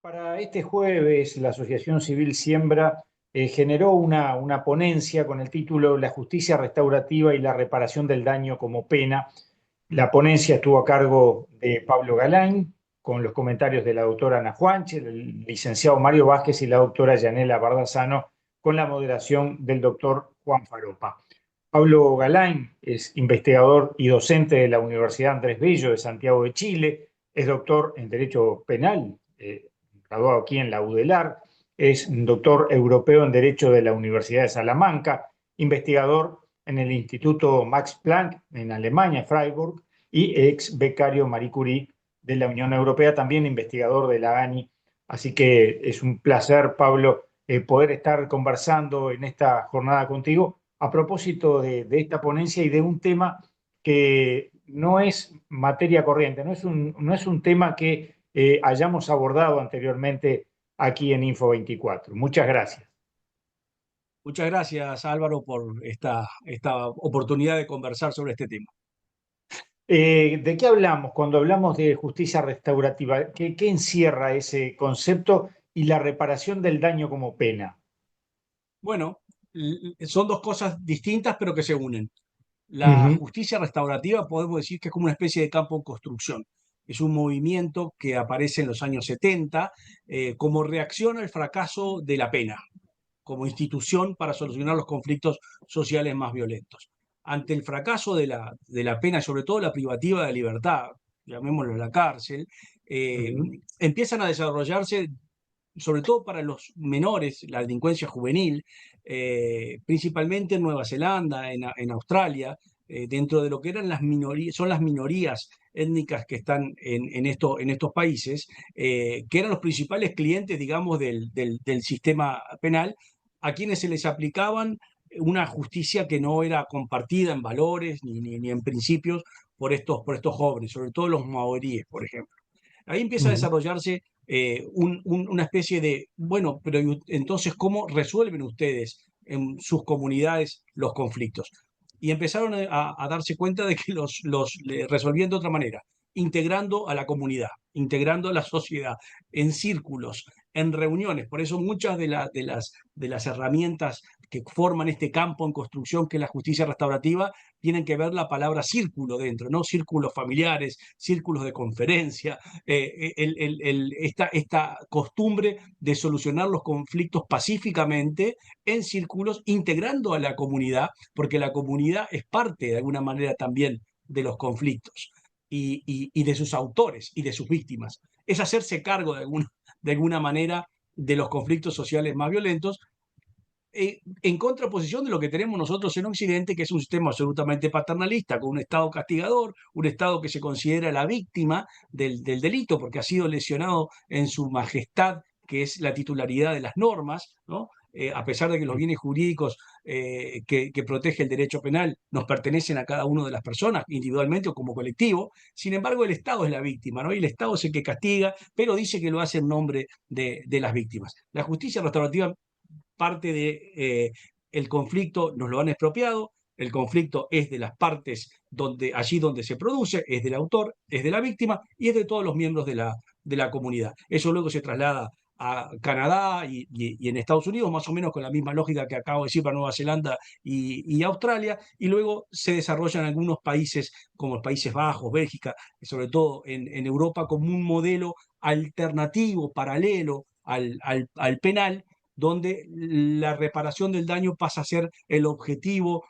Para este jueves, la Asociación Civil Siembra generó una ponencia con el título La justicia restaurativa y la reparación del daño como pena. La ponencia estuvo a cargo de Pablo Galain, con los comentarios de la doctora Ana Juanche, el licenciado Mario Vázquez y la doctora Yanela Bardazano, con la moderación del doctor Juan Faropa. Pablo Galain es investigador y docente de la Universidad Andrés Bello de Santiago de Chile, es doctor en Derecho Penal, graduado aquí en la UDELAR, es doctor europeo en Derecho de la Universidad de Salamanca, investigador en el Instituto Max Planck en Alemania, Freiburg, y ex becario Marie Curie de la Unión Europea, también investigador de la ANI. Así que es un placer, Pablo, poder estar conversando en esta jornada contigo a propósito de esta ponencia y de un tema que no es materia corriente, no es un tema que hayamos abordado anteriormente aquí en Info24. Muchas gracias. Muchas gracias, Álvaro, por esta oportunidad de conversar sobre este tema. ¿De qué hablamos cuando hablamos de justicia restaurativa? ¿Qué encierra ese concepto y la reparación del daño como pena? Bueno, son dos cosas distintas, pero que se unen. La Ujú. justicia restaurativa podemos decir que es como una especie de campo en construcción. Es un movimiento que aparece en los años 70 como reacción al fracaso de la pena, como institución para solucionar los conflictos sociales más violentos. Ante el fracaso de la pena, sobre todo la privativa de libertad, llamémoslo la cárcel, eh, Ujú. empiezan a desarrollarse, sobre todo para los menores, la delincuencia juvenil, principalmente en Nueva Zelanda, en Australia, dentro de lo que eran las minorías, son las minorías étnicas que están en estos países, que eran los principales clientes, digamos, del sistema penal, a quienes se les aplicaban una justicia que no era compartida en valores ni en principios por estos jóvenes, sobre todo los maoríes, por ejemplo. Ahí empieza a Ujú. desarrollarse una especie de, bueno, pero entonces, ¿cómo resuelven ustedes en sus comunidades los conflictos? Y empezaron a darse cuenta de que los resolvían de otra manera, integrando a la comunidad, integrando a la sociedad, en círculos, en reuniones. Por eso muchas de las herramientas que forman este campo en construcción, que es la justicia restaurativa, tienen que ver la palabra círculo dentro, ¿no? Círculos familiares, círculos de conferencia, esta costumbre de solucionar los conflictos pacíficamente en círculos, integrando a la comunidad, porque la comunidad es parte de alguna manera también de los conflictos y de sus autores y de sus víctimas. Es hacerse cargo de alguna manera de los conflictos sociales más violentos, en contraposición de lo que tenemos nosotros en Occidente, que es un sistema absolutamente paternalista, con un Estado castigador, un Estado que se considera la víctima del delito porque ha sido lesionado en su majestad, que es la titularidad de las normas, ¿no? A pesar de que los bienes jurídicos que protege el derecho penal nos pertenecen a cada una de las personas, individualmente o como colectivo. Sin embargo, el Estado es la víctima, ¿no? Y el Estado es el que castiga, pero dice que lo hace en nombre de las víctimas. La justicia restaurativa parte de el conflicto nos lo han expropiado, el conflicto es de las partes allí donde se produce, es del autor, es de la víctima y es de todos los miembros de la comunidad. Eso luego se traslada a Canadá y en Estados Unidos, más o menos con la misma lógica que acabo de decir para Nueva Zelanda y Australia, y luego se desarrolla en algunos países como los Países Bajos, Bélgica, y sobre todo en Europa, como un modelo alternativo, paralelo al penal, donde la reparación del daño pasa a ser el objetivo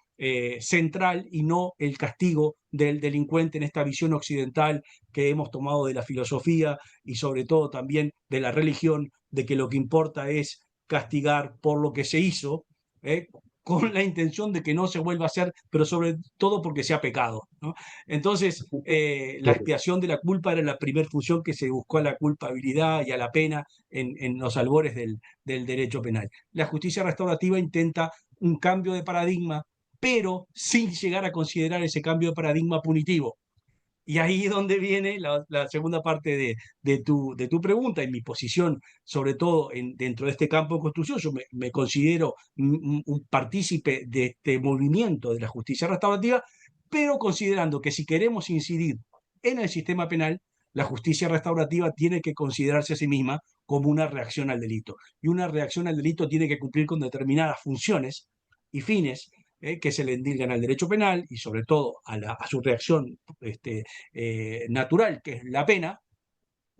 central y no el castigo del delincuente en esta visión occidental que hemos tomado de la filosofía y sobre todo también de la religión, de que lo que importa es castigar por lo que se hizo, ¿eh? Con la intención de que no se vuelva a hacer, pero sobre todo porque sea pecado, ¿no? Entonces, la expiación de la culpa era la primera función que se buscó a la culpabilidad y a la pena en los albores del derecho penal. La justicia restaurativa intenta un cambio de paradigma, pero sin llegar a considerar ese cambio de paradigma punitivo. Y ahí es donde viene la segunda parte de tu pregunta y mi posición, sobre todo dentro de este campo de construcción. Yo me considero un partícipe de este movimiento de la justicia restaurativa, pero considerando que si queremos incidir en el sistema penal, la justicia restaurativa tiene que considerarse a sí misma como una reacción al delito. Y una reacción al delito tiene que cumplir con determinadas funciones y fines que se le endilgan al derecho penal y sobre todo a su reacción natural, que es la pena,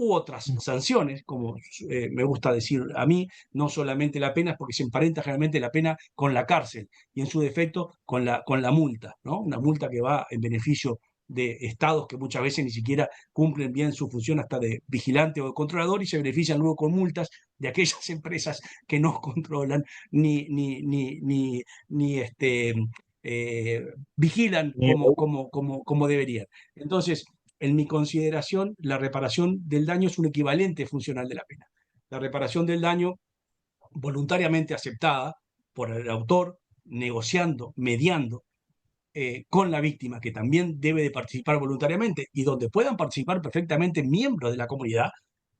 u otras sanciones, como me gusta decir a mí, no solamente la pena, porque se emparenta generalmente la pena con la cárcel y en su defecto con la multa, ¿no? Una multa que va en beneficio de estados que muchas veces ni siquiera cumplen bien su función hasta de vigilante o de controlador y se benefician luego con multas de aquellas empresas que no controlan ni vigilan como deberían. Entonces, en mi consideración, la reparación del daño es un equivalente funcional de la pena. La reparación del daño voluntariamente aceptada por el autor, negociando, mediando con la víctima, que también debe de participar voluntariamente, y donde puedan participar perfectamente miembros de la comunidad,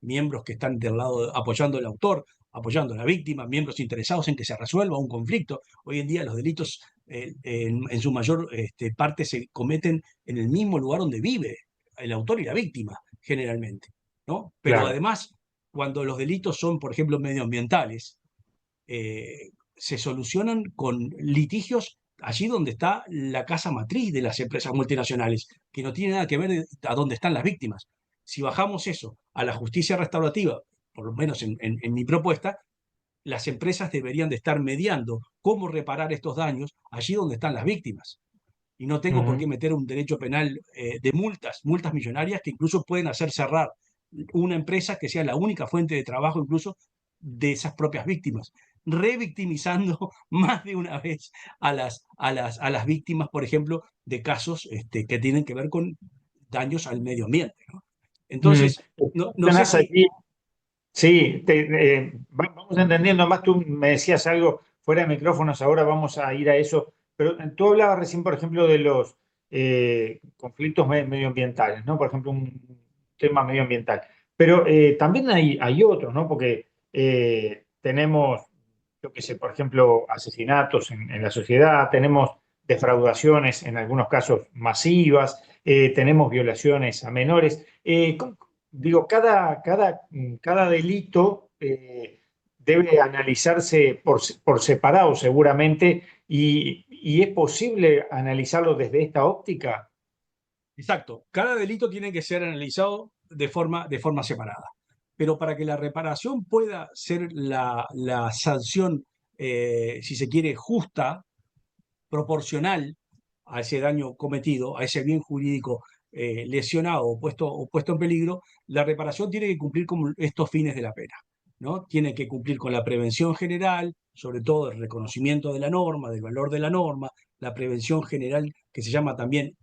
miembros que están del lado apoyando al autor, apoyando a la víctima, miembros interesados en que se resuelva un conflicto. Hoy en día los delitos en su mayor parte se cometen en el mismo lugar donde vive el autor y la víctima, generalmente, ¿no? Pero Claro. además, cuando los delitos son, por ejemplo, medioambientales, se solucionan con litigios allí donde está la casa matriz de las empresas multinacionales, que no tiene nada que ver a dónde están las víctimas. Si bajamos eso a la justicia restaurativa, por lo menos en mi propuesta, las empresas deberían de estar mediando cómo reparar estos daños allí donde están las víctimas. Y no tengo por qué Ujú. meter un derecho penal de multas millonarias que incluso pueden hacer cerrar una empresa que sea la única fuente de trabajo incluso de esas propias víctimas, revictimizando más de una vez a las víctimas, por ejemplo, de casos que tienen que ver con daños al medio ambiente, ¿no? Mm. Entonces, no sé Mencionás si... allí. Sí, vamos entendiendo más. Tú me decías algo fuera de micrófonos, ahora vamos a ir a eso. Pero tú hablabas recién, por ejemplo, de los conflictos medioambientales, ¿no? Por ejemplo, un tema medioambiental. Pero también hay otros, ¿no? Porque tenemos, yo qué sé, por ejemplo, asesinatos en la sociedad, tenemos defraudaciones, en algunos casos masivas, tenemos violaciones a menores. Digo, cada delito debe analizarse por separado seguramente y es posible analizarlo desde esta óptica. Exacto, cada delito tiene que ser analizado de forma separada. Pero para que la reparación pueda ser la sanción, si se quiere, justa, proporcional a ese daño cometido, a ese bien jurídico lesionado o puesto en peligro, la reparación tiene que cumplir con estos fines de la pena, ¿no? Tiene que cumplir con la prevención general, sobre todo el reconocimiento de la norma, del valor de la norma, la prevención general que se llama también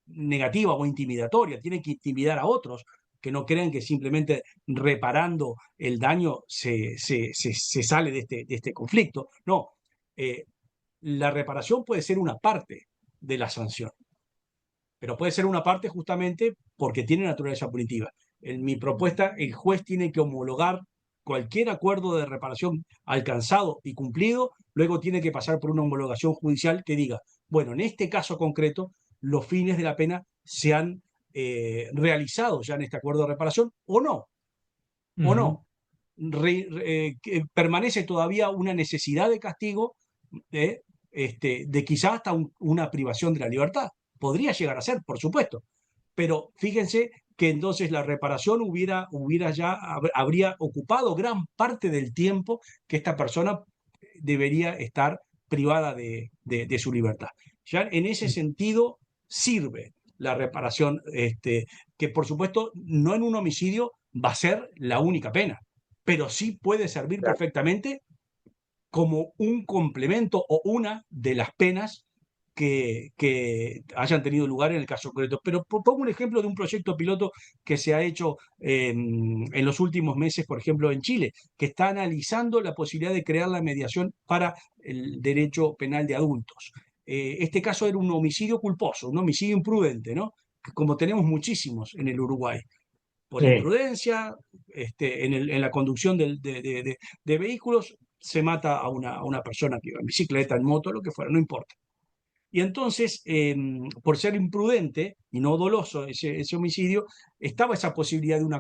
negativa o intimidatoria, tiene que intimidar a otros, que no crean que simplemente reparando el daño se sale de este conflicto. No, eh, la reparación puede ser una parte de la sanción, pero puede ser una parte justamente porque tiene naturaleza punitiva. En mi propuesta, el juez tiene que homologar cualquier acuerdo de reparación alcanzado y cumplido, luego tiene que pasar por una homologación judicial que diga, bueno, en este caso concreto, los fines de la pena se han realizado ya en este acuerdo de reparación o Ujú. no. Que permanece todavía una necesidad de castigo de quizás hasta una privación de la libertad. Podría llegar a ser, por supuesto, pero fíjense que entonces la reparación habría ocupado gran parte del tiempo que esta persona debería estar privada de su libertad. Ya en ese sentido sirve la reparación, que por supuesto no en un homicidio va a ser la única pena, pero sí puede servir Claro. perfectamente como un complemento o una de las penas que hayan tenido lugar en el caso concreto. Pero pongo un ejemplo de un proyecto piloto que se ha hecho en los últimos meses, por ejemplo, en Chile, que está analizando la posibilidad de crear la mediación para el derecho penal de adultos. Este caso era un homicidio culposo, un homicidio imprudente, ¿no? Como tenemos muchísimos en el Uruguay por Sí. imprudencia, en la conducción de vehículos, se mata a una persona que iba en bicicleta, en moto, lo que fuera, no importa. Y entonces, por ser imprudente y no doloso ese homicidio, estaba esa posibilidad de un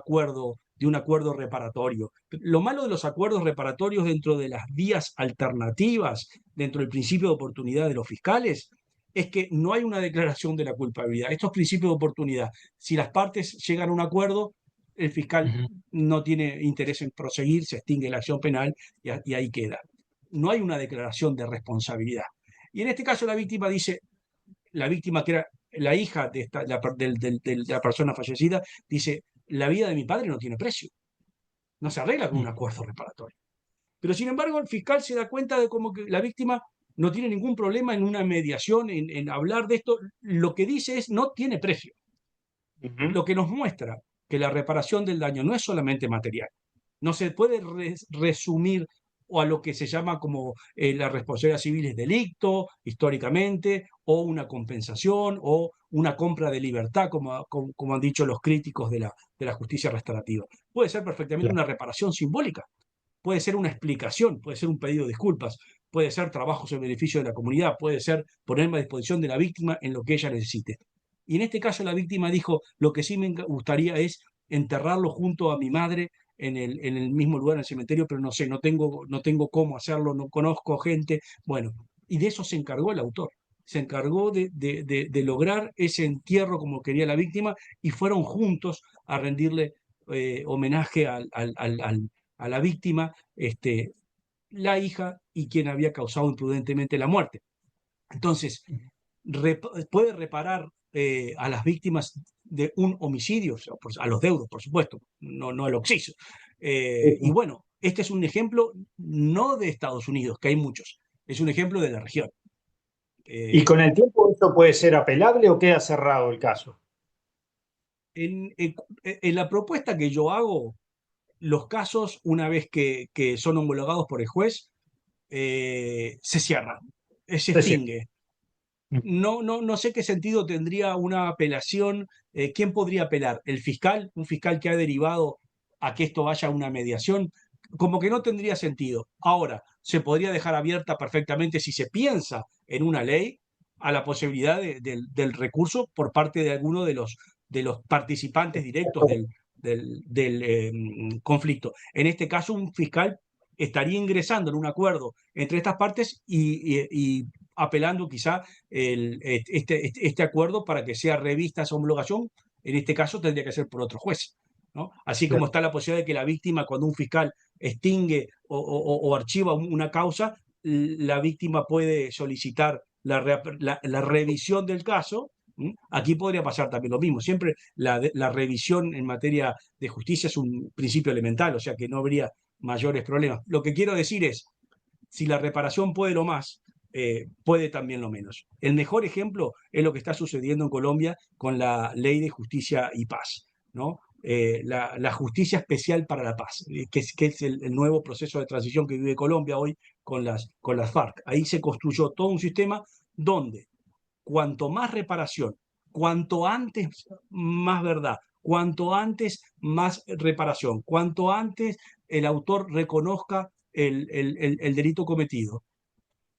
acuerdo reparatorio. Lo malo de los acuerdos reparatorios dentro de las vías alternativas, dentro del principio de oportunidad de los fiscales, es que no hay una declaración de la culpabilidad. Estos principios de oportunidad, si las partes llegan a un acuerdo, el fiscal Ujú. no tiene interés en proseguir, se extingue la acción penal y ahí queda. No hay una declaración de responsabilidad. Y en este caso la víctima dice, la víctima que era la hija de, de la persona fallecida, dice, la vida de mi padre no tiene precio, no se arregla con un acuerdo reparatorio. Pero sin embargo el fiscal se da cuenta de como que la víctima no tiene ningún problema en una mediación, en hablar de esto, lo que dice es no tiene precio, Ujú. lo que nos muestra que la reparación del daño no es solamente material, no se puede resumir o a lo que se llama como la responsabilidad civil es delito históricamente, o una compensación, o una compra de libertad, como han dicho los críticos de la justicia restaurativa. Puede ser perfectamente Claro. una reparación simbólica, puede ser una explicación, puede ser un pedido de disculpas, puede ser trabajos en beneficio de la comunidad, puede ser ponerme a disposición de la víctima en lo que ella necesite. Y en este caso la víctima dijo, lo que sí me gustaría es enterrarlo junto a mi madre en el mismo lugar, en el cementerio, pero no sé, no tengo cómo hacerlo, no conozco gente. Bueno, y de eso se encargó el autor. Se encargó de lograr ese entierro como quería la víctima y fueron juntos a rendirle homenaje a la víctima, la hija y quien había causado imprudentemente la muerte. Entonces, puede reparar a las víctimas de un homicidio, o sea, a los deudos, por supuesto, no al occiso. Sí, Y sí. bueno, este es un ejemplo no de Estados Unidos, que hay muchos, es un ejemplo de la región. ¿Y Eh, con el tiempo esto puede ser apelable o queda cerrado el caso? en la propuesta que yo hago, los casos, una vez que son homologados por el juez, se cierran, se Es decir, extingue. No sé qué sentido tendría una apelación. ¿Quién podría apelar? ¿El fiscal? ¿Un fiscal que ha derivado a que esto vaya a una mediación? Como que no tendría sentido. Ahora, se podría dejar abierta perfectamente, si se piensa en una ley, a la posibilidad del recurso por parte de alguno de los participantes directos del conflicto. En este caso, un fiscal estaría ingresando en un acuerdo entre estas partes y apelando quizá este acuerdo para que sea revista esa homologación. En este caso tendría que ser por otro juez, ¿no? Así como claro. está la posibilidad de que la víctima, cuando un fiscal extingue o archiva una causa, la víctima puede solicitar la revisión del caso. Aquí podría pasar también lo mismo. Siempre la revisión en materia de justicia es un principio elemental, o sea que no habría mayores problemas. Lo que quiero decir es, si la reparación puede lo más, puede también lo menos. El mejor ejemplo es lo que está sucediendo en Colombia con la Ley de Justicia y Paz, ¿no? La justicia especial para la paz, que es el nuevo proceso de transición que vive Colombia hoy con las FARC. Ahí se construyó todo un sistema donde cuanto más reparación, cuanto antes más verdad, cuanto antes más reparación, cuanto antes el autor reconozca el delito cometido,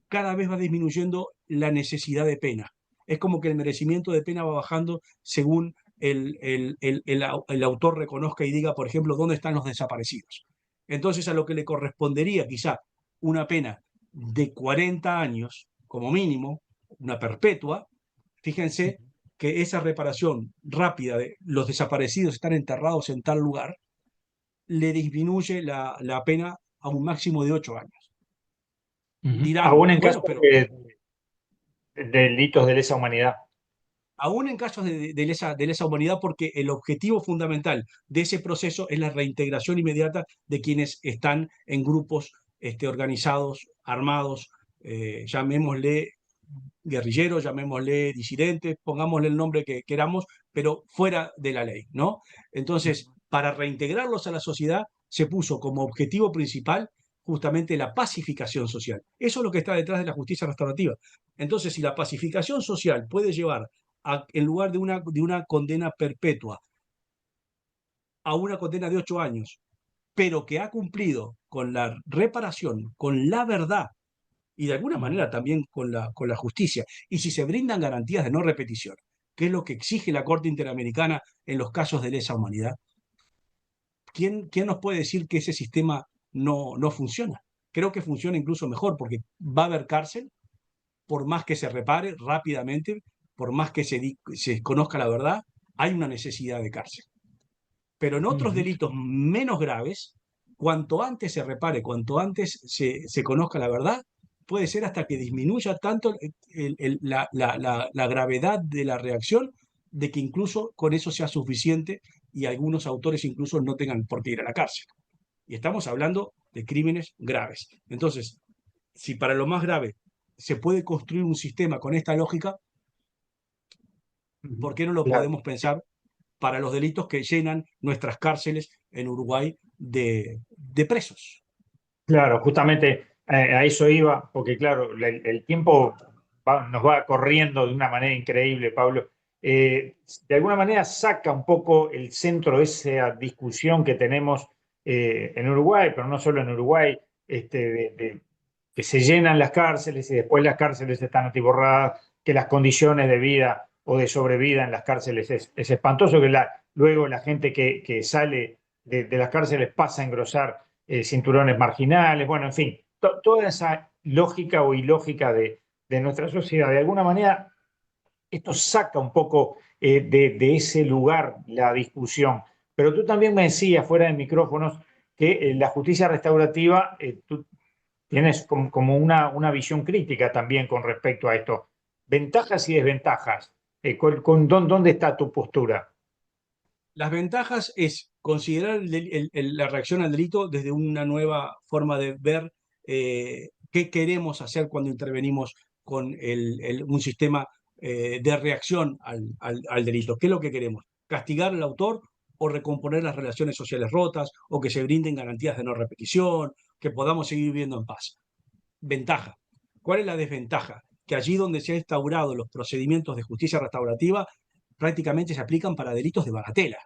cada vez va disminuyendo la necesidad de pena. Es como que el merecimiento de pena va bajando según el autor reconozca y diga, por ejemplo, dónde están los desaparecidos. Entonces, a lo que le correspondería quizá una pena de 40 años, como mínimo, una perpetua, fíjense que esa reparación rápida de los desaparecidos están enterrados en tal lugar, le disminuye la pena a un máximo de 8 años. Ujú. Dirán, Aún en bueno, caso pero de delitos de lesa humanidad. aún en casos de lesa humanidad, porque el objetivo fundamental de ese proceso es la reintegración inmediata de quienes están en grupos organizados, armados, llamémosle guerrilleros, llamémosle disidentes, pongámosle el nombre que queramos, pero fuera de la ley, ¿no? Entonces, para reintegrarlos a la sociedad, se puso como objetivo principal justamente la pacificación social. Eso es lo que está detrás de la justicia restaurativa. Entonces, si la pacificación social puede llevar en lugar de una condena perpetua a una condena de 8 años, pero que ha cumplido con la reparación, con la verdad y de alguna manera también con la justicia. Y si se brindan garantías de no repetición, que es lo que exige la Corte Interamericana en los casos de lesa humanidad, ¿quién nos puede decir que ese sistema no funciona? Creo que funciona incluso mejor porque va a haber cárcel, por más que se repare rápidamente, por más que se conozca la verdad, hay una necesidad de cárcel. Pero en otros Ujú. delitos menos graves, cuanto antes se repare, cuanto antes se conozca la verdad, puede ser hasta que disminuya tanto la gravedad de la reacción, de que incluso con eso sea suficiente y algunos autores incluso no tengan por qué ir a la cárcel. Y estamos hablando de crímenes graves. Entonces, si para lo más grave se puede construir un sistema con esta lógica, Ujú. ¿por qué no lo Claro. podemos pensar para los delitos que llenan nuestras cárceles en Uruguay de presos? Claro, justamente a eso iba, porque claro, el tiempo nos va corriendo de una manera increíble, Pablo. De alguna manera saca un poco el centro de esa discusión que tenemos en Uruguay, pero no solo en Uruguay, que se llenan las cárceles y después las cárceles están atiborradas, que las condiciones de vida o de sobrevida en las cárceles es espantoso, que luego la gente que sale de las cárceles pasa a engrosar cinturones marginales, bueno, en fin, toda esa lógica o ilógica de nuestra sociedad. De alguna manera, esto saca un poco de ese lugar la discusión. Pero tú también me decías, fuera de micrófonos, que la justicia restaurativa, tú tienes como una visión crítica también con respecto a esto. Ventajas y desventajas. ¿Dónde está tu postura? Las ventajas es considerar la reacción al delito desde una nueva forma de ver qué queremos hacer cuando intervenimos con un sistema de reacción al delito. ¿Qué es lo que queremos? ¿Castigar al autor o recomponer las relaciones sociales rotas o que se brinden garantías de no repetición, que podamos seguir viviendo en paz? Ventaja. ¿Cuál es la desventaja? Que allí donde se han instaurado los procedimientos de justicia restaurativa prácticamente se aplican para delitos de bagatela,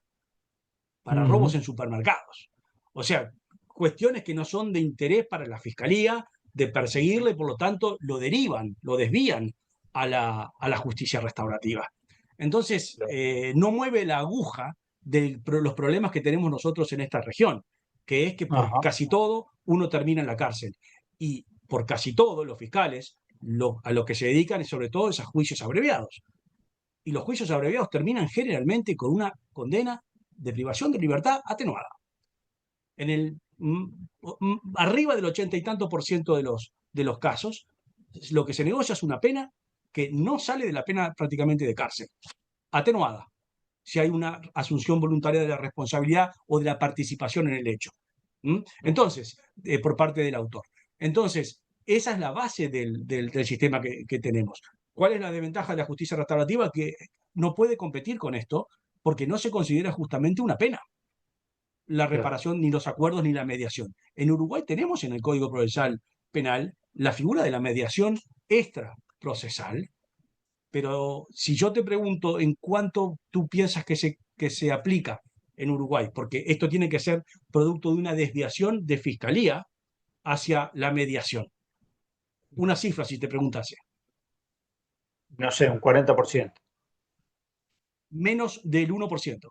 para robos Ujú. en supermercados. O sea, cuestiones que no son de interés para la fiscalía, de perseguirle, y por lo tanto lo derivan, lo desvían a la justicia restaurativa. Entonces, no mueve la aguja de los problemas que tenemos nosotros en esta región, que es que por Ajá. casi todo uno termina en la cárcel. Y por casi todo los fiscales a lo que se dedican es sobre todo es a juicios abreviados. Y los juicios abreviados terminan generalmente con una condena de privación de libertad atenuada. En arriba del 80 y tanto por ciento de los casos, lo que se negocia es una pena que no sale de la pena prácticamente de cárcel, atenuada, si hay una asunción voluntaria de la responsabilidad o de la participación en el hecho. Entonces, por parte del autor. Entonces, esa es la base del sistema que tenemos. ¿Cuál es la desventaja de la justicia restaurativa? Que no puede competir con esto porque no se considera justamente una pena la Claro. reparación, ni los acuerdos, ni la mediación. En Uruguay tenemos en el Código Procesal Penal la figura de la mediación extraprocesal, pero si yo te pregunto en cuánto tú piensas que se aplica en Uruguay, porque esto tiene que ser producto de una desviación de fiscalía hacia la mediación. Una cifra, si te preguntase, No sé, un 40%. menos del 1%.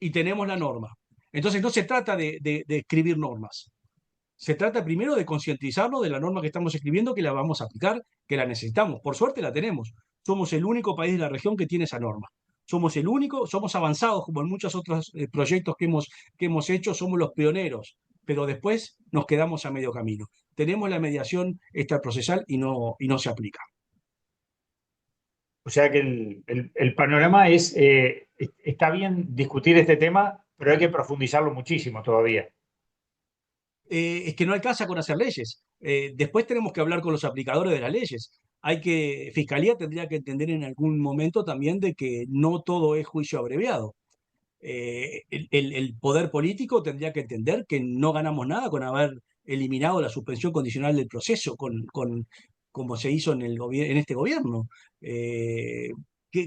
Y tenemos la norma. Entonces no se trata de escribir normas. Se trata primero de concientizarnos de la norma que estamos escribiendo, que la vamos a aplicar, que la necesitamos. Por suerte la tenemos. Somos el único país de la región que tiene esa norma. Somos el único, somos avanzados como en muchos otros proyectos que hemos hecho, somos los pioneros, pero después nos quedamos a medio camino. Tenemos la mediación extraprocesal y no se aplica. O sea que el panorama está bien discutir este tema, pero hay que profundizarlo muchísimo todavía. Es que no alcanza con hacer leyes. Después tenemos que hablar con los aplicadores de las leyes. Fiscalía tendría que entender en algún momento también de que no todo es juicio abreviado. El poder político tendría que entender que no ganamos nada con haber eliminado la suspensión condicional del proceso, como se hizo en este gobierno. Eh,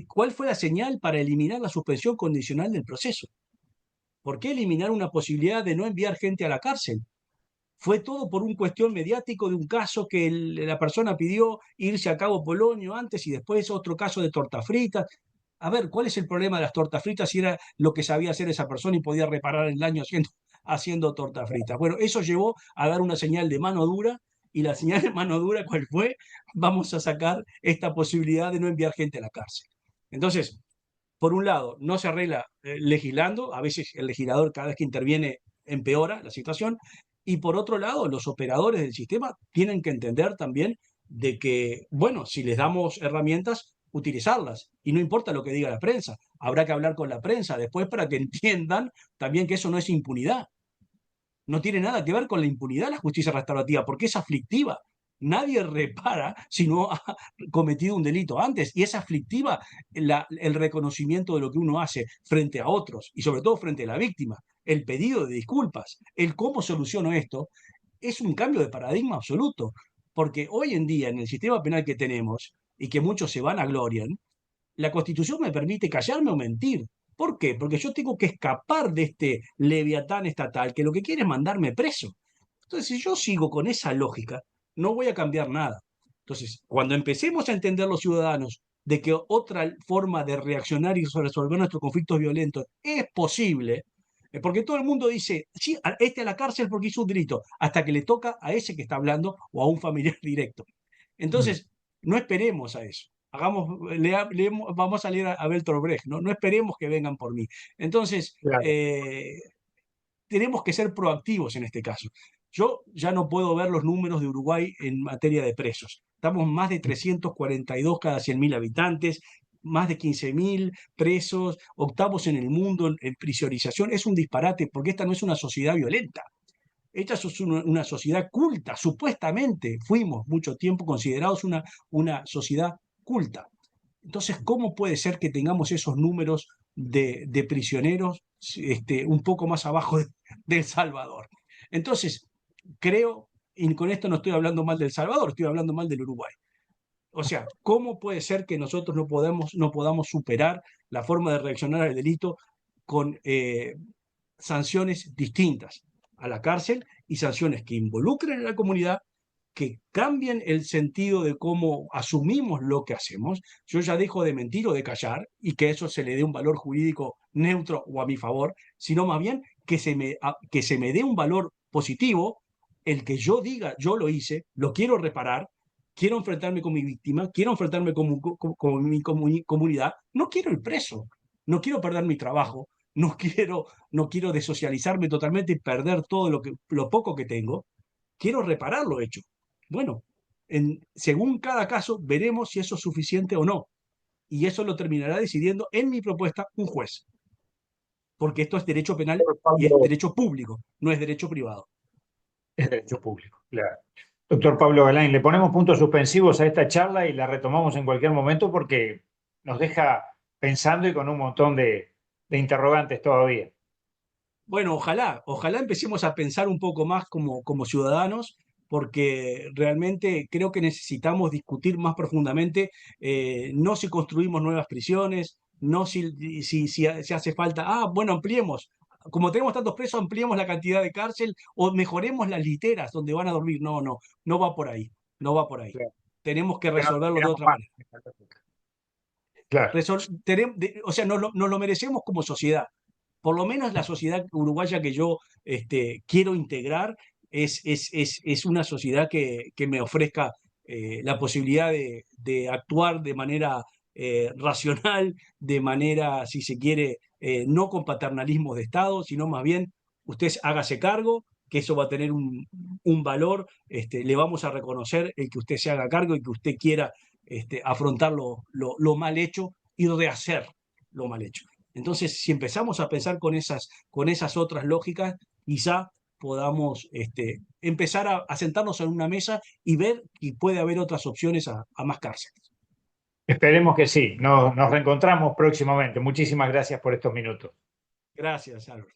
¿Cuál fue la señal para eliminar la suspensión condicional del proceso? ¿Por qué eliminar una posibilidad de no enviar gente a la cárcel? Fue todo por una cuestión mediático de un caso que la persona pidió irse a Cabo Polonio antes y después otro caso de torta frita. A ver, ¿cuál es el problema de las tortas fritas si era lo que sabía hacer esa persona y podía reparar el daño haciendo tortas fritas? Bueno, eso llevó a dar una señal de mano dura, y la señal de mano dura, ¿cuál fue? Vamos a sacar esta posibilidad de no enviar gente a la cárcel. Entonces, por un lado, no se arregla legislando, a veces el legislador cada vez que interviene empeora la situación, y por otro lado, los operadores del sistema tienen que entender también de que, bueno, si les damos herramientas, utilizarlas, y no importa lo que diga la prensa, habrá que hablar con la prensa después para que entiendan también que eso no es impunidad. No tiene nada que ver con la impunidad la justicia restaurativa, porque es aflictiva. Nadie repara si no ha cometido un delito antes, y es aflictiva el reconocimiento de lo que uno hace frente a otros, y sobre todo frente a la víctima, el pedido de disculpas, el cómo soluciono esto, es un cambio de paradigma absoluto, porque hoy en día en el sistema penal que tenemos, y que muchos se van a gloriar, la Constitución me permite callarme o mentir. ¿Por qué? Porque yo tengo que escapar de este leviatán estatal que lo que quiere es mandarme preso. Entonces, si yo sigo con esa lógica, no voy a cambiar nada. Entonces, cuando empecemos a entender los ciudadanos de que otra forma de reaccionar y resolver nuestros conflictos violentos es posible, porque todo el mundo dice, sí, este a la cárcel porque hizo un delito, hasta que le toca a ese que está hablando o a un familiar directo. Mm. Entonces, no esperemos a eso. Vamos a leer a Bertolt Brecht, ¿no? No esperemos que vengan por mí. Entonces, Claro. tenemos que ser proactivos en este caso. Yo ya no puedo ver los números de Uruguay en materia de presos. Estamos más de 342 cada 100.000 habitantes, más de 15.000 presos, octavos en el mundo en prisionización. Es un disparate porque esta no es una sociedad violenta. Esta es una sociedad culta. Supuestamente fuimos mucho tiempo considerados una sociedad culta. Entonces, ¿cómo puede ser que tengamos esos números de prisioneros un poco más abajo de El Salvador? Entonces, creo, y con esto no estoy hablando mal del Salvador, estoy hablando mal del Uruguay. O sea, ¿cómo puede ser que nosotros no podamos superar la forma de reaccionar al delito con sanciones distintas a la cárcel y sanciones que involucren a la comunidad, que cambien el sentido de cómo asumimos lo que hacemos? Yo ya dejo de mentir o de callar y que eso se le dé un valor jurídico neutro o a mi favor, sino más bien que se me dé un valor positivo, el que yo diga, yo lo hice, lo quiero reparar, quiero enfrentarme con mi víctima, quiero enfrentarme con mi comunidad, no quiero ir preso, no quiero perder mi trabajo, no quiero desocializarme totalmente y perder todo lo poco que tengo, quiero reparar lo hecho. Bueno, según cada caso veremos si eso es suficiente o no. Y eso lo terminará decidiendo en mi propuesta un juez. Porque esto es derecho penal Doctor y es Pablo, derecho público, no es derecho privado. es derecho público, claro. Doctor Pablo Galán, le ponemos puntos suspensivos a esta charla y la retomamos en cualquier momento porque nos deja pensando y con un montón de interrogantes todavía. Bueno, ojalá empecemos a pensar un poco más como ciudadanos, porque realmente creo que necesitamos discutir más profundamente, no si construimos nuevas prisiones, no si hace falta, bueno, ampliemos, como tenemos tantos presos, ampliemos la cantidad de cárcel o mejoremos las literas donde van a dormir. No, no, no va por ahí, no va por ahí. Claro. Tenemos que Que no resolverlo de terminamos otra mal. manera. Claro. O sea, nos lo merecemos como sociedad. Por lo menos la sociedad uruguaya que yo quiero integrar es una sociedad que me ofrezca la posibilidad de actuar de manera racional, de manera, si se quiere, no con paternalismos de Estado, sino más bien usted hágase cargo, que eso va a tener un valor, le vamos a reconocer el que usted se haga cargo y que usted quiera afrontar lo mal hecho y rehacer lo mal hecho. Entonces, si empezamos a pensar con esas otras lógicas, quizá podamos empezar a sentarnos en una mesa y ver que puede haber otras opciones a más cárceles. Esperemos que sí. Nos reencontramos próximamente. Muchísimas gracias por estos minutos. Gracias, Álvaro.